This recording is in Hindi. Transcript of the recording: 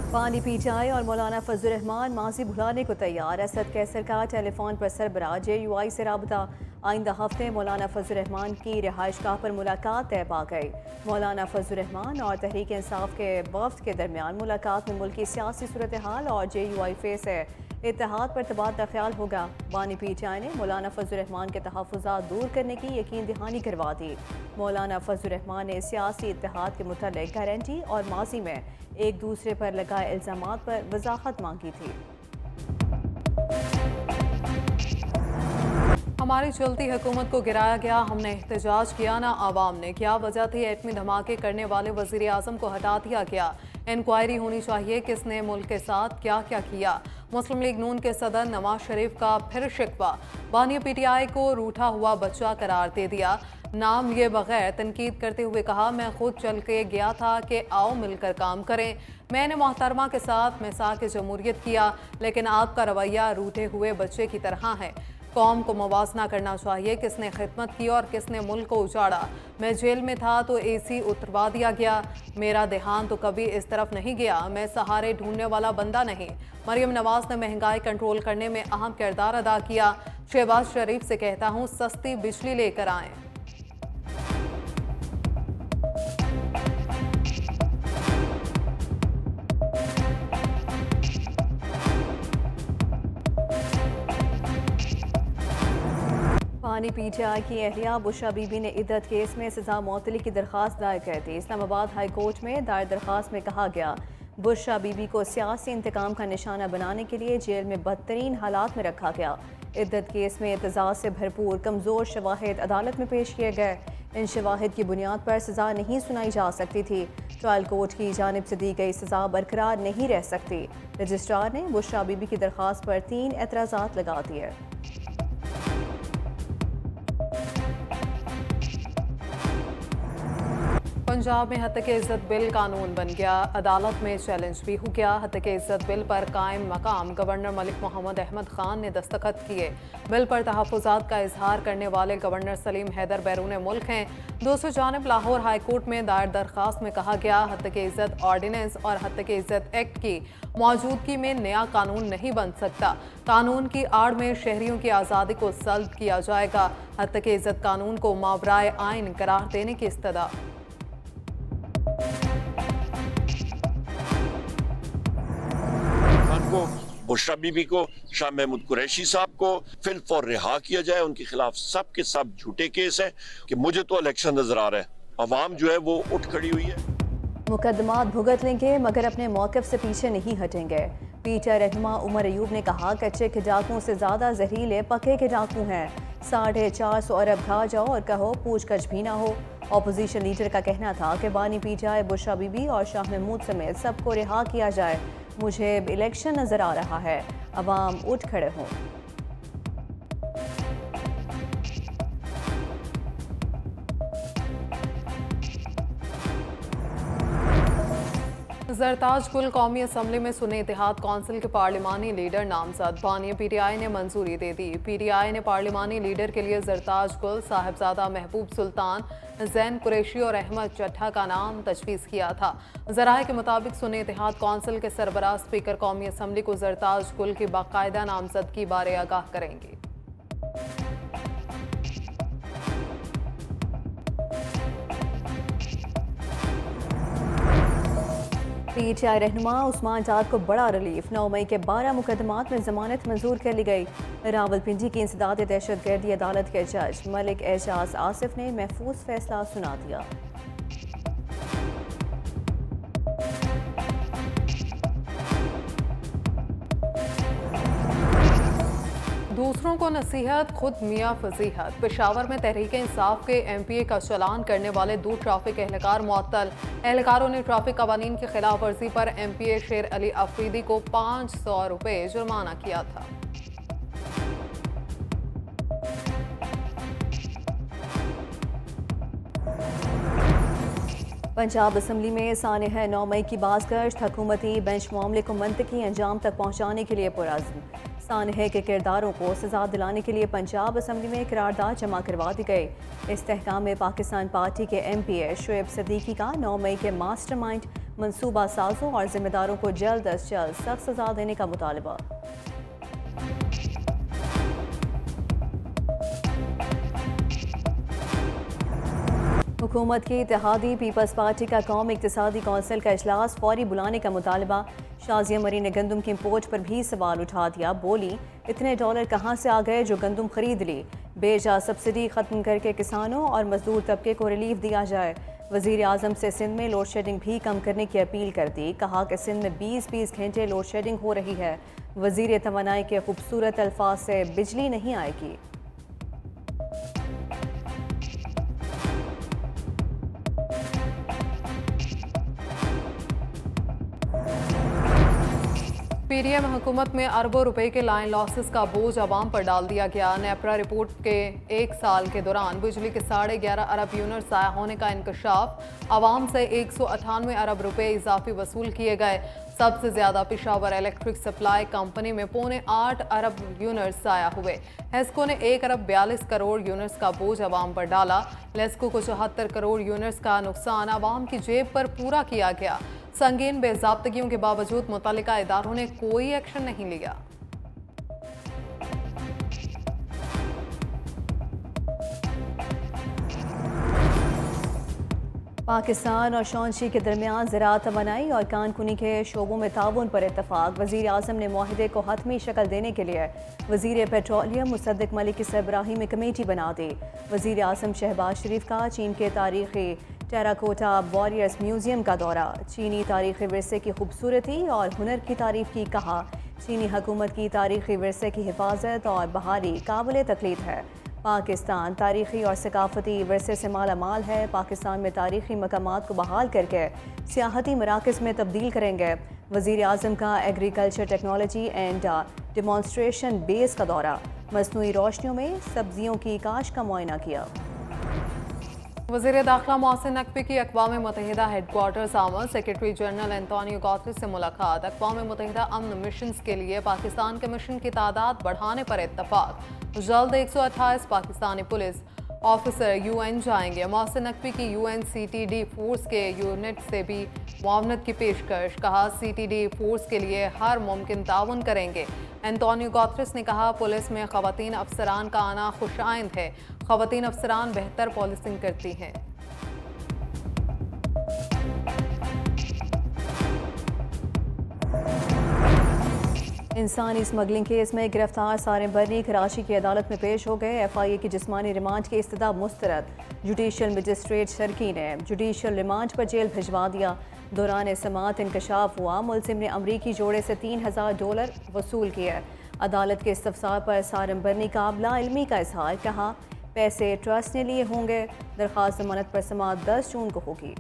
पानी पी जाए और मौलाना फजल रहमान माजी भुलाने को तैयार। असद कैसर का टेलीफोन पर सरबराह JUI से रबता। आइंदा हफ्ते मौलाना फजल रहमान की रिहाइशगाह पर मुलाकात तय पा गई। मौलाना फजल रहमान और तहरीक इंसाफ के वफ्द के दरमियान मुलाकात में मुल्की सियासी सूरत हाल और JUI फेस इत्तेहाद पर तबादला ख्याल होगा। बानी पीटीआई ने मौलाना फजल रहमान के तहफ़्फ़ुज़ात दूर करने की यकीन दहानी करवा दी। मौलाना फजल रहमान ने सियासी इत्तेहाद के मुतल्लिक़ गारंटी और माजी में एक दूसरे पर लगाए इल्ज़ामात पर वज़ाहत मांगी थी। हमारी चलती हुकूमत को गिराया गया, हमने एहतजाज किया ना आवाम ने। क्या वजह थी एटमी धमाके करने वाले वज़ीर आज़म को हटा दिया गया? इंक्वायरी होनी चाहिए, किसने मुल्क के साथ क्या क्या किया? मुस्लिम लीग नून के सदर नवाज शरीफ का फिर शिकवा। बानी PTI को रूठा हुआ बच्चा करार दे दिया। नाम लिए बगैर तनकीद करते हुए कहा, मैं खुद चल के गया था कि आओ मिलकर काम करें। मैंने मोहतरमा के साथ मिसाक जमहूरियत किया, लेकिन आपका रवैया रूठे हुए बच्चे की तरह है। कौम को मवाजना करना चाहिए, किसने खिदमत की और किसने मुल्क को उजाड़ा। मैं जेल में था तो AC उतरवा दिया गया। मेरा देहांत तो कभी इस तरफ नहीं गया। मैं सहारे ढूंढने वाला बंदा नहीं। मरियम नवाज ने महंगाई कंट्रोल करने में अहम किरदार अदा किया। शहबाज शरीफ से कहता हूँ, सस्ती बिजली लेकर आएं। बानी PTI की अहलिया बुशरा बीबी ने इद्दत केस में सजा मौतली की दरख्वास्त दायर कर दी। इस्लामाबाद हाई कोर्ट में दायर दरख्वास्त में कहा गया, बुशरा बीबी को सियासी इंतकाम का निशाना बनाने के लिए जेल में बदतरीन हालात में रखा गया। इद्दत केस में एतजाज से भरपूर कमज़ोर शवाहिद अदालत में पेश किए गए। इन शवाहिद की बुनियाद पर सजा नहीं सुनाई जा सकती थी। ट्रायल कोर्ट की जानिब से दी गई सजा बरकरार नहीं रह सकती। रजिस्ट्रार ने बुशरा बीबी की दरख्वास्त पर 3 एतराज़ात लगा दिए। पंजाब में हत्या के इज्जत बिल कानून बन गया। अदालत में चैलेंज भी हो गया। हत्या के इज्जत बिल पर कायम मकाम गवर्नर मलिक मोहम्मद अहमद खान ने दस्तखत किए। बिल पर तहफ़्फ़ुज़ात का इजहार करने वाले गवर्नर सलीम हैदर बैरून मुल्क हैं। दूसरी जानिब लाहौर हाई कोर्ट में दायर दरख्वास्त में कहा गया, हत्या के इज्जत ऑर्डिनेंस और हत्या के इज्जत एक्ट की मौजूदगी में नया कानून नहीं बन सकता। कानून की आड़ में शहरियों की आज़ादी को सल्ब किया जाएगा। हत्या के इज्जत कानून को मावराए आइन करार देने की इस्तदा। बुशरा बीबी को, शाह महमूद कुरैशी साहब को फिल फॉर रिहा किया जाए। उनके खिलाफ सब के सब झूठे केस हैं कि मुझे तो इलेक्शन नजर आ रहा है। अवाम जो है वो उठ खड़ी हुई है। मुकदमात भुगत लेंगे मगर अपने मौक़िफ़ से पीछे नहीं हटेंगे। PTI रहनुमा उमर अयूब ने कहा, कच्चे के डाकुओं से ज़्यादा जहरीले पके के डाकू हैं। 450 अरब खा जाओ और कहो पूछ गछ भी ना हो। अपोजिशन लीडर का कहना था कि बानी PTI बुशरा बीबी और शाह महमूद समेत सबको रिहा किया जाए। मुझे इलेक्शन नजर आ रहा है, अवाम उठ खड़े हों। जरताज गुल कौमी असम्बली में सुन्नी इत्तेहाद कौंसिल के पार्लिमानी लीडर नामजद। बानी PTI ने मंजूरी दे दी। PTI ने पार्लिमानी लीडर के लिए जरताज गुल, साहिबजादा महबूब सुल्तान, जैन कुरैशी और अहमद चट्ठा का नाम तजवीज़ किया था। ज़राए के मुताबिक सुन्नी इत्तेहाद कौंसिल के सरबराह स्पीकर कौमी असम्बली को जरताज गुल की बाकायदा नामजदगी बारे आगाह करेंगे। PTI रहनुमा उस्मान जाद को बड़ा रिलीफ। 9 मई के 12 मुकदमात में जमानत मंजूर कर ली गई। रावलपिंडी की इंसदाद दहशतगर्दी अदालत के जज मलिक एजाज आसिफ ने महफूज फैसला सुना दिया। दूसरों को नसीहत, खुद मियाँ फजीहत। पेशावर में तहरीक इंसाफ के MPA का चलान करने वाले 2 ट्रैफिक एहलकार मुअत्तल। एहलकारों ने ट्रैफिक कवानीन की खिलाफ वर्जी पर MPA शेर अली अफरीदी को 500 रुपये जुर्माना किया था। पंजाब असम्बली में सानह 9 मई की बाज़गश्त हुकूमती बेंच मामले को मंतकी अंजाम तक पहुँचाने के लिए पुरज़्म। सानह के किरदारों को सजा दिलाने के लिए पंजाब असम्बली में करारदाद जमा करवा दी गई। इस्तेहकाम में पाकिस्तान पार्टी के MPA शुएब सदीकी का 9 मई के मास्टरमाइंड मंसूबा साजों और जिम्मेदारों को जल्द अज जल्द सख्त सजा देने का मुतालबा। हुकूमत की इत्तेहादी पीपल्स पार्टी का कौमी इक्तिसादी कौंसिल का इजलास फौरी बुलाने का मुतालबा। शाजिया मरी ने गंदम की इम्पोर्ट पर भी सवाल उठा दिया। बोली, इतने डॉलर कहाँ से आ गए जो गंदम खरीद ली। बेजा सब्सिडी खत्म करके किसानों और मजदूर तबके को रिलीफ दिया जाए। वजीर आजम से सिंध में लोड शेडिंग भी कम करने की अपील कर दी। कहा कि सिंध में 20-20 घंटे लोड शेडिंग हो रही है। वजीर तवानाई के खूबसूरत अल्फाज से बिजली नहीं आएगी। पीडीएम हुकूमत में अरबों रुपए के लाइन लॉसेस का बोझ अवाम पर डाल दिया गया। नेपरा रिपोर्ट के एक साल के दौरान बिजली के 11.5 अरब यूनिट ज़ाया होने का इंकशाफ। अवाम से 198 अरब रुपए इजाफी वसूल किए गए। सबसे ज्यादा पिशावर इलेक्ट्रिक सप्लाई कंपनी में 7.25 अरब यूनिट्स ज़ाया हुए। हेस्को ने 1 अरब 42 करोड़ यूनिट्स का बोझ अवाम पर डाला। लेस्को को 74 करोड़ यूनिट्स का नुकसान अवाम की जेब पर पूरा किया गया। संगीन बेज़ाब्तगियों के बावजूद मुतल्लिका इदारों ने कोई एक्शन नहीं लिया। पाकिस्तान और शौनशी के दरमियान ज़राअत तवानाई और कानकुनी के शोबों में ताउन पर इत्तफाक। वज़ीर आज़म ने मुआहिदे को हतमी शक्ल देने के लिए वज़ीर पेट्रोलियम मुसद्दिक मलिक की सरबराही में कमेटी बना दी। वज़ीर आज़म शहबाज शरीफ का चीन के तारीखी टेराकोटा वॉरियर्स म्यूज़ियम का दौरा। चीनी तारीखी विरसे की खूबसूरती और हुनर की तारीफ की। कहा, चीनी हुकूमत की तारीखी विरसे की हिफाजत और बहाली काबिल तकलीद है। पाकिस्तान तारीखी और सकाफती विरसे से माला माल है। पाकिस्तान में तारीखी मकामात को बहाल करके सियाहती मराकज़ में तब्दील करेंगे। वज़ीर आज़म का agriculture technology and demonstration base का दौरा। मसनूई रोशनियों में सब्जियों की काश का मुआयना किया। वज़ीर दाखिला मोहसिन नकवी की अक़वाम मुत्तहिदा हेडक्वार्टर्स आमद। सेक्रेटरी जनरल एंटोनियो गुतेरेस से मुलाकात। अक़वाम मुत्तहिदा अमन मिशन के लिए पाकिस्तान के मिशन की तादाद बढ़ाने पर इत्तफाक। जल्द 128 पाकिस्तानी पुलिस ऑफिसर यूएन जाएंगे। मोहसिन नकवी की UNCTD फोर्स के यूनिट से भी मुआवनत की पेशकश। कहा, CTD फोर्स के लिए हर मुमकिन ताउन करेंगे। एंटोनियो गुतेरेस ने कहा, पुलिस में ख़वातीन अफसरान का आना खुशाइंद है। ख़वातीन अफसरान बेहतर पॉलिसिंग करती हैं। इंसानी स्मगलिंग केस में गिरफ्तार सारिम बर्नी कराची की अदालत में पेश हो गए। FIA की जिस्मानी रिमांड की इस्तदा मुस्तरद। जुडिशल मजिस्ट्रेट शर्की ने जुडिशल रिमांड पर जेल भिजवा दिया। दौरान समाअत इंकशाफ हुआ, मुलजिम ने अमरीकी जोड़े से $3000 वसूल किए। अदालत के इस्तफसार पर सारिम बर्नी का लाइल्मी का इजहार। कहा, पैसे ट्रस्ट ने लिए होंगे। दरख्वास्त जमानत पर समाअत 10 जून को होगी।